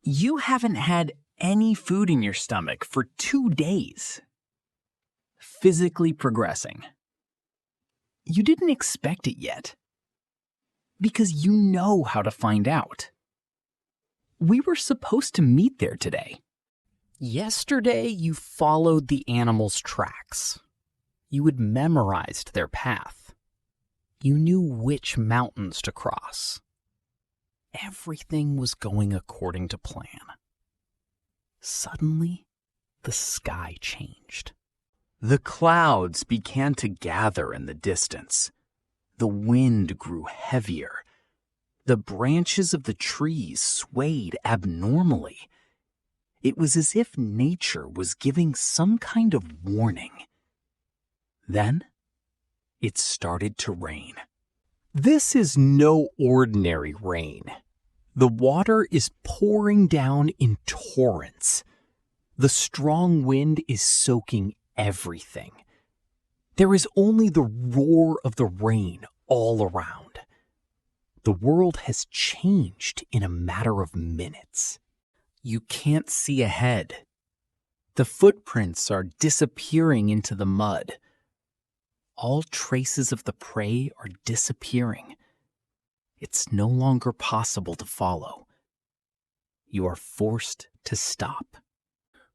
You haven't had any food in your stomach for 2 days. Physically progressing. You didn't expect it yet. Because you know how to find out. We were supposed to meet there today. Yesterday, you followed the animals' tracks. You had memorized their path. You knew which mountains to cross. Everything was going according to plan. Suddenly, the sky changed. The clouds began to gather in the distance. The wind grew heavier. The branches of the trees swayed abnormally. It was as if nature was giving some kind of warning. Then, it started to rain. This is no ordinary rain. The water is pouring down in torrents. The strong wind is soaking everything. There is only the roar of the rain all around. The world has changed in a matter of minutes. You can't see ahead. The footprints are disappearing into the mud. All traces of the prey are disappearing. It's no longer possible to follow. You are forced to stop.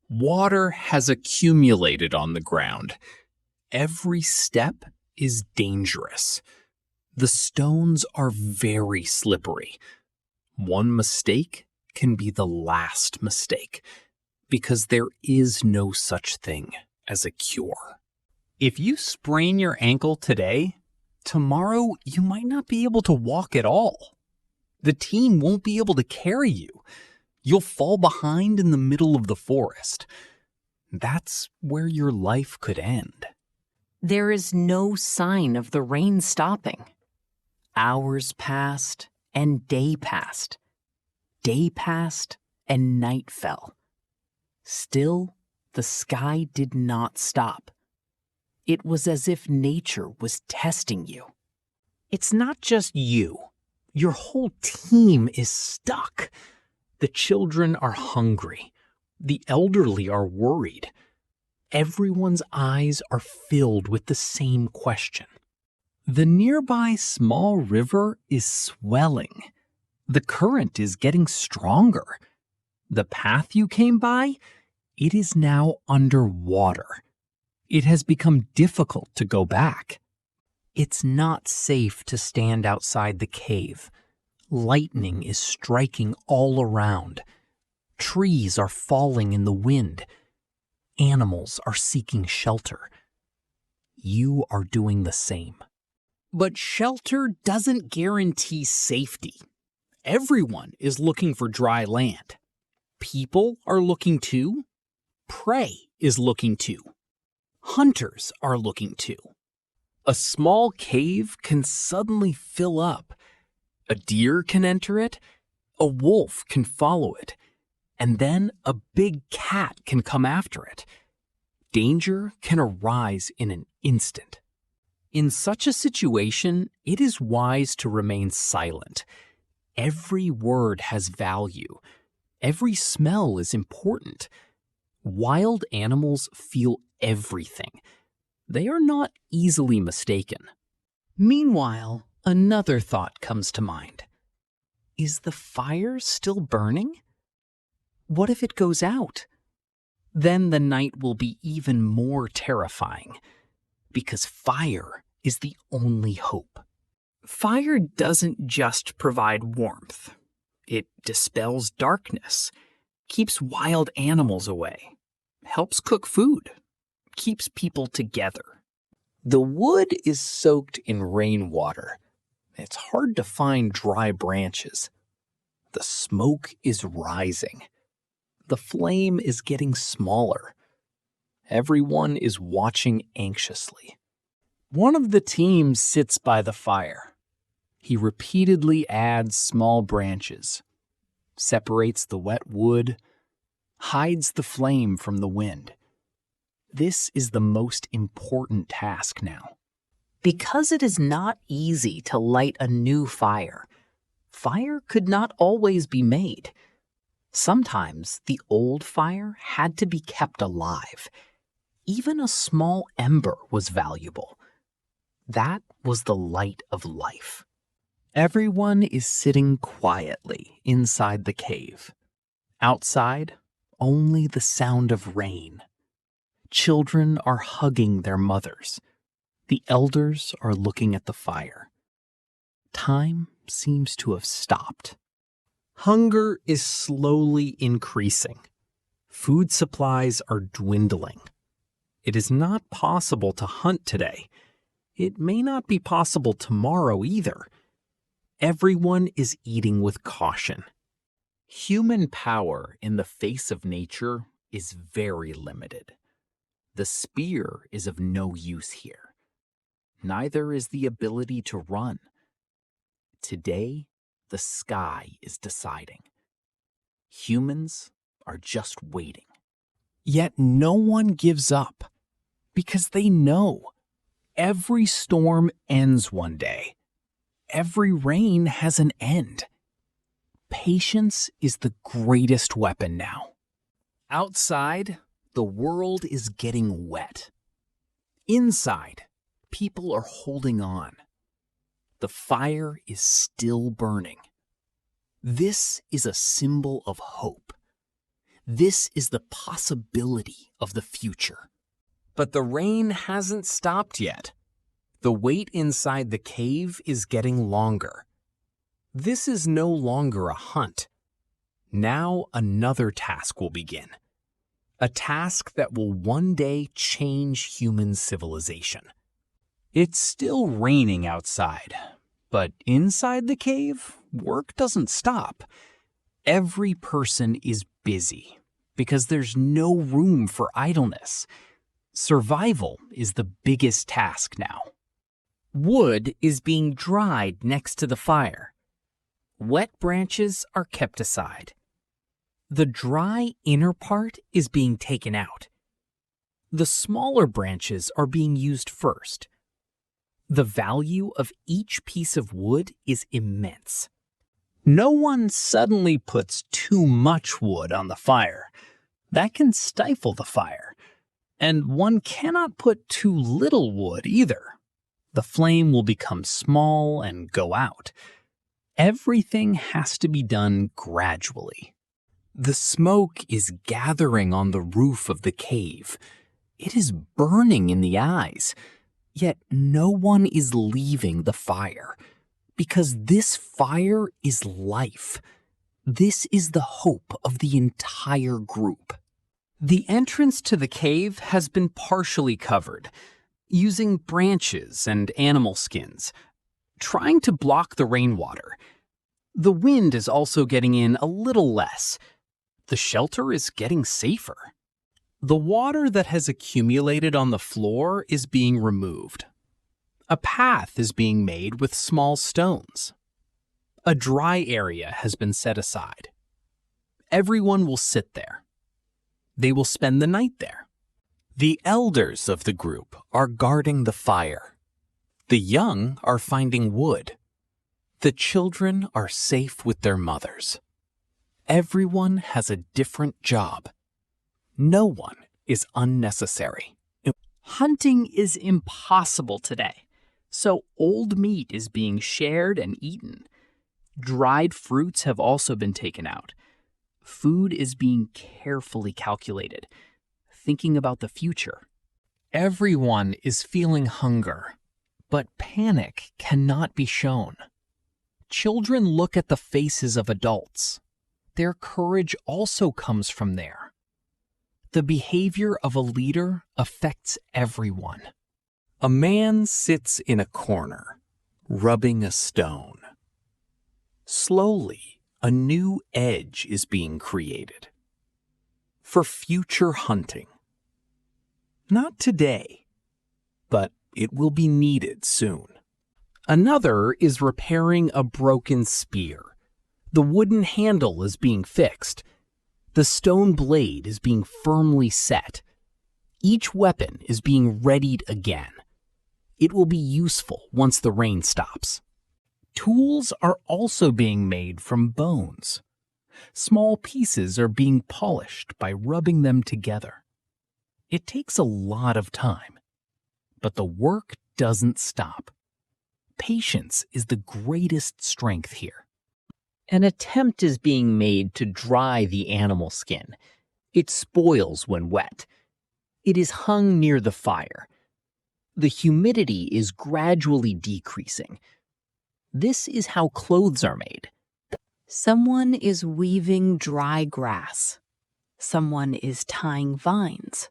Water has accumulated on the ground. Every step is dangerous. The stones are very slippery. One mistake can be the last mistake, because there is no such thing as a cure. If you sprain your ankle today, tomorrow you might not be able to walk at all. The team won't be able to carry you. You'll fall behind in the middle of the forest. That's where your life could end. There is no sign of the rain stopping. Hours passed and day passed. Day passed and night fell. Still, the sky did not stop. It was as if nature was testing you. It's not just you. Your whole team is stuck. The children are hungry. The elderly are worried. Everyone's eyes are filled with the same question. The nearby small river is swelling. The current is getting stronger. The path you came by, it is now underwater. It has become difficult to go back. It's not safe to stand outside the cave. Lightning is striking all around. Trees are falling in the wind. Animals are seeking shelter. You are doing the same. But shelter doesn't guarantee safety. Everyone is looking for dry land. People are looking too. Prey is looking too. Hunters are looking too. A small cave can suddenly fill up. A deer can enter it. A wolf can follow it. And then a big cat can come after it. Danger can arise in an instant. In such a situation, it is wise to remain silent. Every word has value. Every smell is important. Wild animals feel everything. They are not easily mistaken. Meanwhile, another thought comes to mind. Is the fire still burning? What if it goes out? Then the night will be even more terrifying, because fire is the only hope. Fire doesn't just provide warmth. It dispels darkness, keeps wild animals away, helps cook food, keeps people together. The wood is soaked in rainwater. It's hard to find dry branches. The smoke is rising. The flame is getting smaller. Everyone is watching anxiously. One of the teams sits by the fire. He repeatedly adds small branches, separates the wet wood, hides the flame from the wind. This is the most important task now. Because it is not easy to light a new fire, fire could not always be made. Sometimes the old fire had to be kept alive. Even a small ember was valuable. That was the light of life. Everyone is sitting quietly inside the cave. Outside, only the sound of rain. Children are hugging their mothers. The elders are looking at the fire. Time seems to have stopped. Hunger is slowly increasing. Food supplies are dwindling. It is not possible to hunt today. It may not be possible tomorrow either. Everyone is eating with caution. Human power in the face of nature is very limited. The spear is of no use here. Neither is the ability to run. Today, the sky is deciding. Humans are just waiting. Yet no one gives up, because they know every storm ends one day. Every rain has an end. Patience is the greatest weapon now. Outside, the world is getting wet. Inside, people are holding on. The fire is still burning. This is a symbol of hope. This is the possibility of the future. But the rain hasn't stopped yet. The wait inside the cave is getting longer. This is no longer a hunt. Now another task will begin. A task that will one day change human civilization. It's still raining outside, but inside the cave, work doesn't stop. Every person is busy because there's no room for idleness. Survival is the biggest task now. Wood is being dried next to the fire. Wet branches are kept aside. The dry inner part is being taken out. The smaller branches are being used first. The value of each piece of wood is immense. No one suddenly puts too much wood on the fire. That can stifle the fire. And one cannot put too little wood either. The flame will become small and go out. Everything has to be done gradually. The smoke is gathering on the roof of the cave. It is burning in the eyes. Yet no one is leaving the fire, because this fire is life. This is the hope of the entire group. The entrance to the cave has been partially covered, using branches and animal skins, trying to block the rainwater. The wind is also getting in a little less. The shelter is getting safer. The water that has accumulated on the floor is being removed. A path is being made with small stones. A dry area has been set aside. Everyone will sit there. They will spend the night there. The elders of the group are guarding the fire. The young are finding wood. The children are safe with their mothers. Everyone has a different job. No one is unnecessary. Hunting is impossible today, so old meat is being shared and eaten. Dried fruits have also been taken out. Food is being carefully calculated, thinking about the future. Everyone is feeling hunger, but panic cannot be shown. Children look at the faces of adults. Their courage also comes from there. The behavior of a leader affects everyone. A man sits in a corner, rubbing a stone. Slowly, a new edge is being created for future hunting. Not today, but it will be needed soon. Another is repairing a broken spear. The wooden handle is being fixed. The stone blade is being firmly set. Each weapon is being readied again. It will be useful once the rain stops. Tools are also being made from bones. Small pieces are being polished by rubbing them together. It takes a lot of time, but the work doesn't stop. Patience is the greatest strength here. An attempt is being made to dry the animal skin. It spoils when wet. It is hung near the fire. The humidity is gradually decreasing. This is how clothes are made. Someone is weaving dry grass. Someone is tying vines.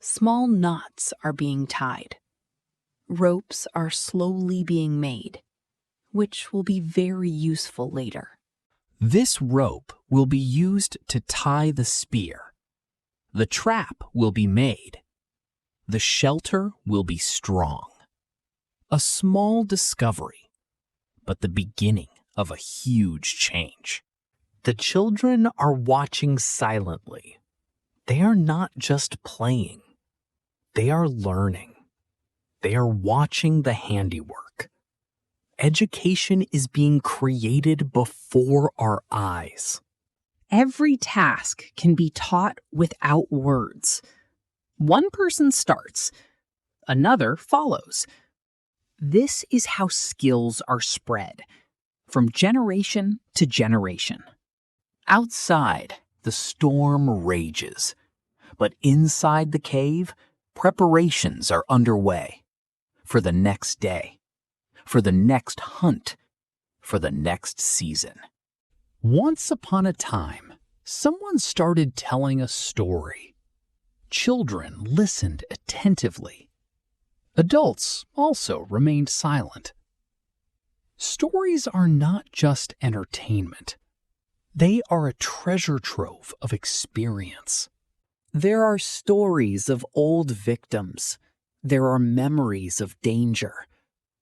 Small knots are being tied. Ropes are slowly being made, which will be very useful later. This rope will be used to tie the spear. The trap will be made. The shelter will be strong. A small discovery, but the beginning of a huge change. The children are watching silently. They are not just playing. They are learning. They are watching the handiwork. Education is being created before our eyes. Every task can be taught without words. One person starts, another follows. This is how skills are spread, from generation to generation. Outside, the storm rages, but inside the cave, preparations are underway for the next day, for the next hunt, for the next season. Once upon a time, someone started telling a story. Children listened attentively. Adults also remained silent. Stories are not just entertainment. They are a treasure trove of experience. There are stories of old victims. There are memories of danger.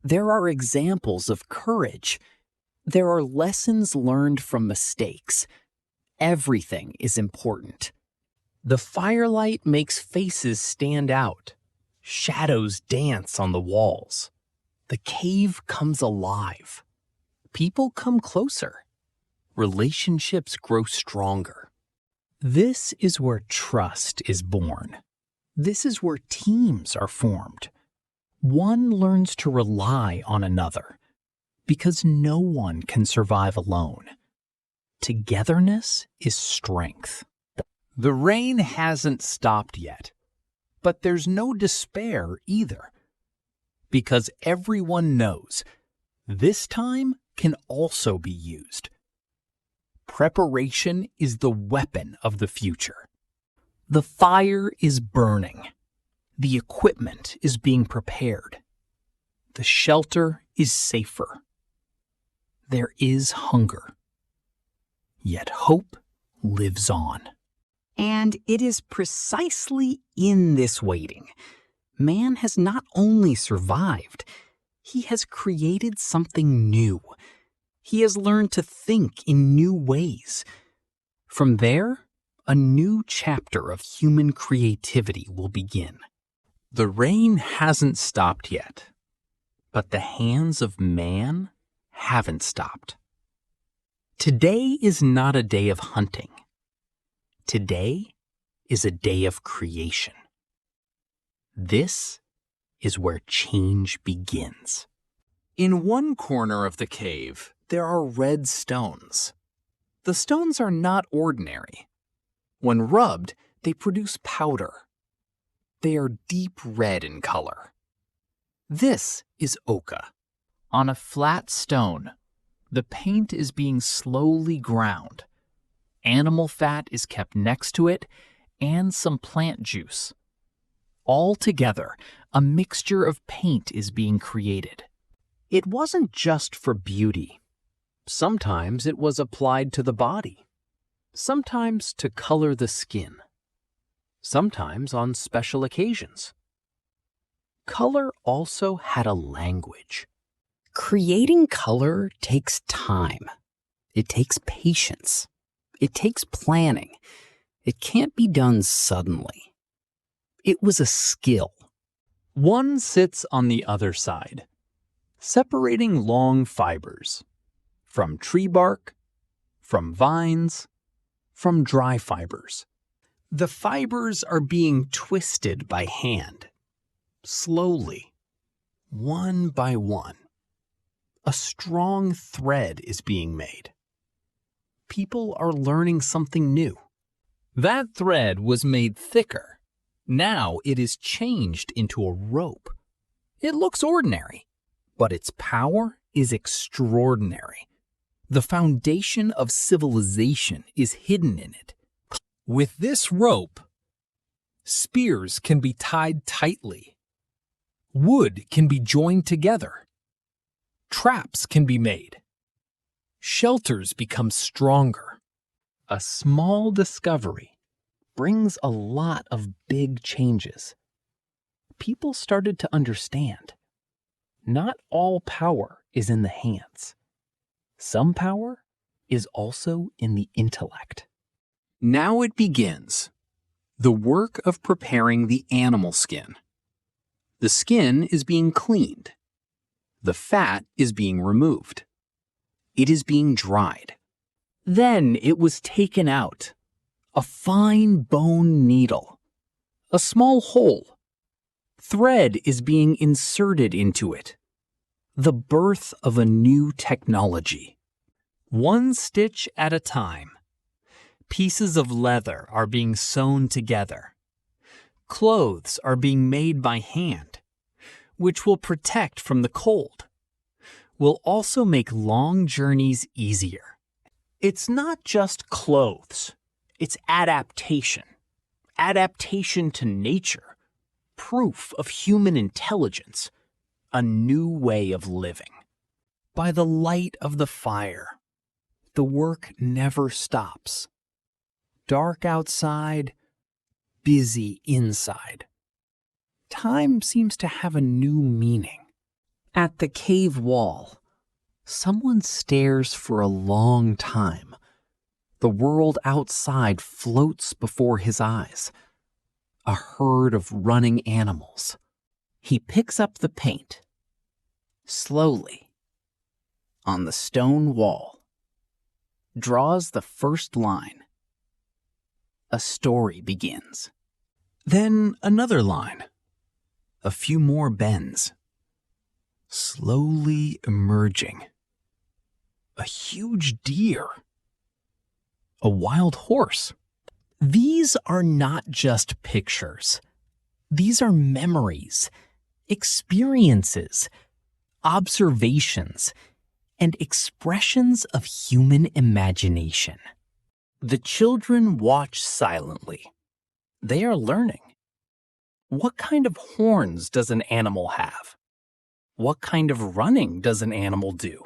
There are examples of courage. There are lessons learned from mistakes. Everything is important. The firelight makes faces stand out. Shadows dance on the walls. The cave comes alive. People come closer. Relationships grow stronger. This is where trust is born. This is where teams are formed. One learns to rely on another because no one can survive alone. Togetherness is strength. The rain hasn't stopped yet, but there's no despair either, because everyone knows this time can also be used. Preparation is the weapon of the future. The fire is burning. The equipment is being prepared. The shelter is safer. There is hunger. Yet hope lives on. And it is precisely in this waiting. Man has not only survived, he has created something new. He has learned to think in new ways. From there, a new chapter of human creativity will begin. The rain hasn't stopped yet, but the hands of man haven't stopped. Today is not a day of hunting. Today is a day of creation. This is where change begins. In one corner of the cave, there are red stones. The stones are not ordinary. When rubbed, they produce powder. They are deep red in color. This is ochre. On a flat stone, the paint is being slowly ground. Animal fat is kept next to it, and some plant juice. All together, a mixture of paint is being created. It wasn't just for beauty. Sometimes it was applied to the body. Sometimes to color the skin. Sometimes on special occasions. Color also had a language. Creating color takes time. It takes patience. It takes planning. It can't be done suddenly. It was a skill. One sits on the other side, separating long fibers from tree bark, from vines, from dry fibers. The fibers are being twisted by hand, slowly, one by one. A strong thread is being made. People are learning something new. That thread was made thicker. Now it is changed into a rope. It looks ordinary, but its power is extraordinary. The foundation of civilization is hidden in it. With this rope, spears can be tied tightly. Wood can be joined together. Traps can be made. Shelters become stronger. A small discovery brings a lot of big changes. People started to understand. Not all power is in the hands. Some power is also in the intellect. Now it begins. The work of preparing the animal skin. The skin is being cleaned. The fat is being removed. It is being dried. Then it was taken out. A fine bone needle. A small hole. Thread is being inserted into it. The birth of a new technology. One stitch at a time. Pieces of leather are being sewn together. Clothes are being made by hand, which will protect from the cold. Will also make long journeys easier. It's not just clothes. It's adaptation. Adaptation to nature. Proof of human intelligence. A new way of living. By the light of the fire, the work never stops. Dark outside, busy inside. Time seems to have a new meaning. At the cave wall, someone stares for a long time. The world outside floats before his eyes. A herd of running animals. He picks up the paint. Slowly, on the stone wall, draws the first line. A story begins. Then another line. A few more bends. Slowly emerging. A huge deer. A wild horse. These are not just pictures. These are memories, experiences, observations, and expressions of human imagination. The children watch silently. They are learning. What kind of horns does an animal have? What kind of running does an animal do?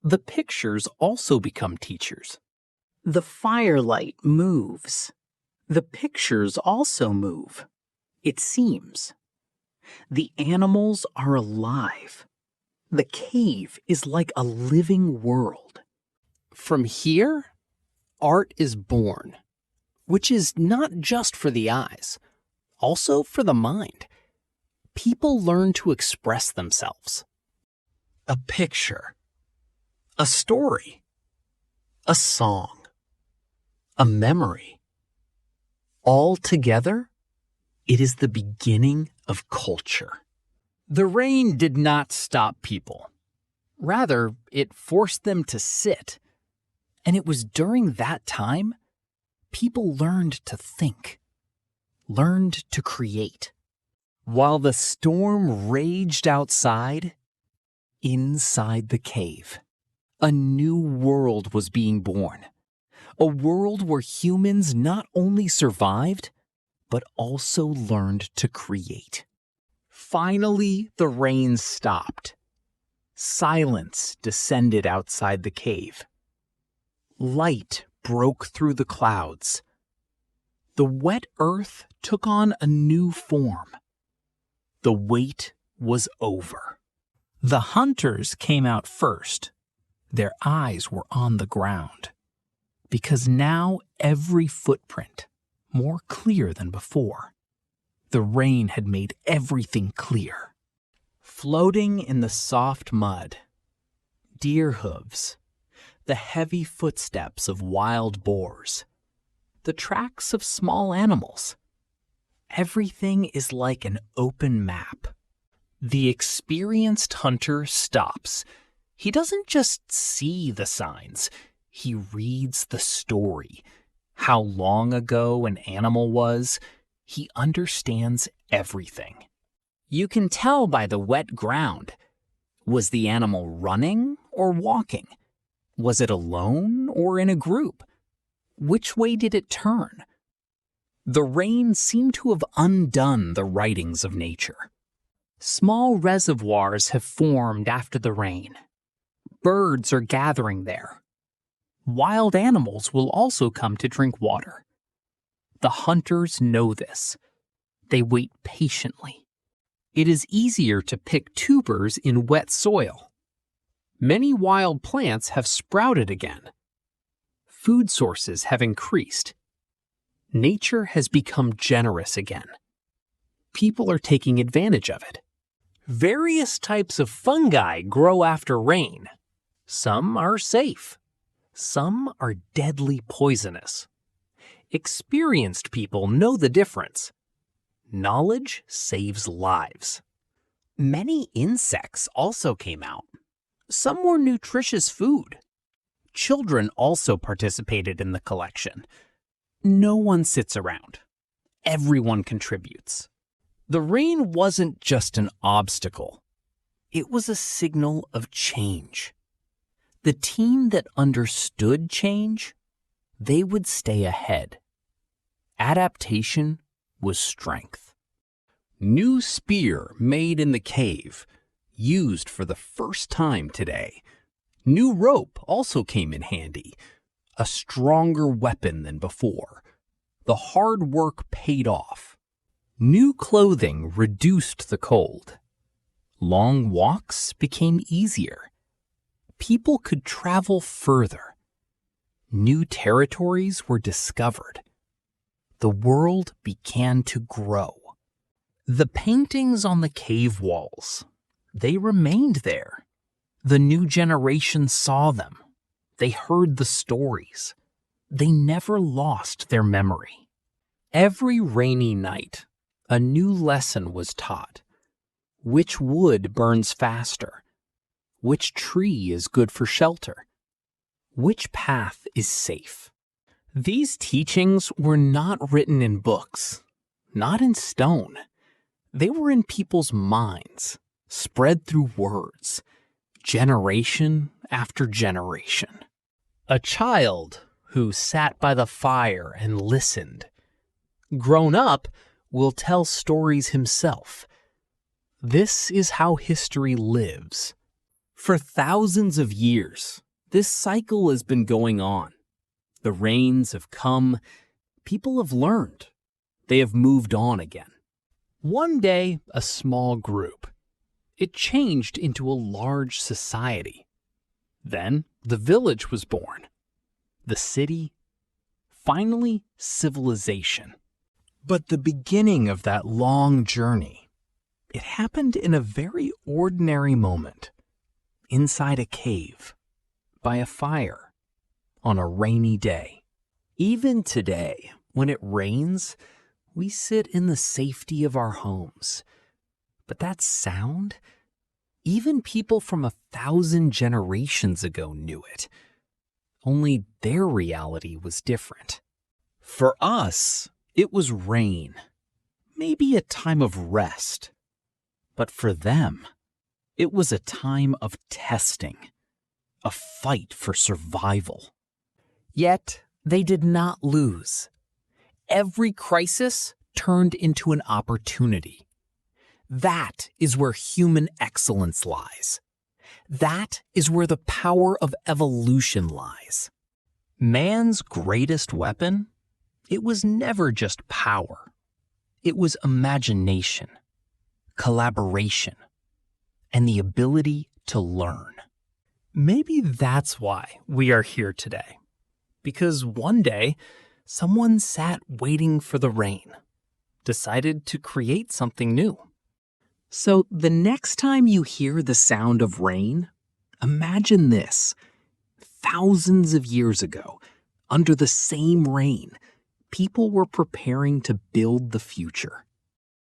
The pictures also become teachers. The firelight moves. The pictures also move, it seems. The animals are alive. The cave is like a living world. From here, art is born, which is not just for the eyes, also for the mind. People learn to express themselves. A picture, a story, a song, a memory. All together, it is the beginning of culture. The rain did not stop people. Rather, it forced them to sit. And it was during that time people learned to think, learned to create. While the storm raged outside, inside the cave, a new world was being born. A world where humans not only survived, but also learned to create. Finally, the rain stopped. Silence descended outside the cave. Light broke through the clouds. The wet earth took on a new form. The wait was over. The hunters came out first. Their eyes were on the ground. Because now every footprint, more clear than before. The rain had made everything clear. Floating in the soft mud, deer hooves, the heavy footsteps of wild boars, the tracks of small animals. Everything is like an open map. The experienced hunter stops. He doesn't just see the signs, he reads the story. How long ago an animal was, he understands everything. You can tell by the wet ground. Was the animal running or walking? Was it alone or in a group? Which way did it turn? The rain seemed to have undone the writings of nature. Small reservoirs have formed after the rain. Birds are gathering there. Wild animals will also come to drink water. The hunters know this. They wait patiently. It is easier to pick tubers in wet soil. Many wild plants have sprouted again. Food sources have increased. Nature has become generous again. People are taking advantage of it. Various types of fungi grow after rain. Some are safe. Some are deadly poisonous. Experienced people know the difference. Knowledge saves lives. Many insects also came out. Some were nutritious food. Children also participated in the collection. No one sits around. Everyone contributes. The rain wasn't just an obstacle. It was a signal of change. The team that understood change, they would stay ahead. Adaptation was strength. New spear made in the cave, used for the first time today. New rope also came in handy, a stronger weapon than before. The hard work paid off. New clothing reduced the cold. Long walks became easier. People could travel further. New territories were discovered. The world began to grow. The paintings on the cave walls, they remained there. The new generation saw them. They heard the stories. They never lost their memory. Every rainy night, a new lesson was taught. Which wood burns faster? Which tree is good for shelter? Which path is safe? These teachings were not written in books, not in stone. They were in people's minds, spread through words, generation after generation. A child who sat by the fire and listened. Grown up, will tell stories himself. This is how history lives. For thousands of years, this cycle has been going on. The rains have come. People have learned. They have moved on again. One day, a small group. It changed into a large society. Then, the village was born. The city. Finally, civilization. But the beginning of that long journey, it happened in a very ordinary moment. Inside a cave, by a fire, on a rainy day. Even today, when it rains, we sit in the safety of our homes. But that sound, even people from 1,000 generations ago knew it. Only their reality was different. For us, it was rain, maybe a time of rest. But for them, it was a time of testing, a fight for survival. Yet, they did not lose. Every crisis turned into an opportunity. That is where human excellence lies. That is where the power of evolution lies. Man's greatest weapon? It was never just power. It was imagination, collaboration, and the ability to learn. Maybe that's why we are here today. Because one day, someone sat waiting for the rain, decided to create something new. So the next time you hear the sound of rain, imagine this. thousands of years ago, under the same rain, people were preparing to build the future.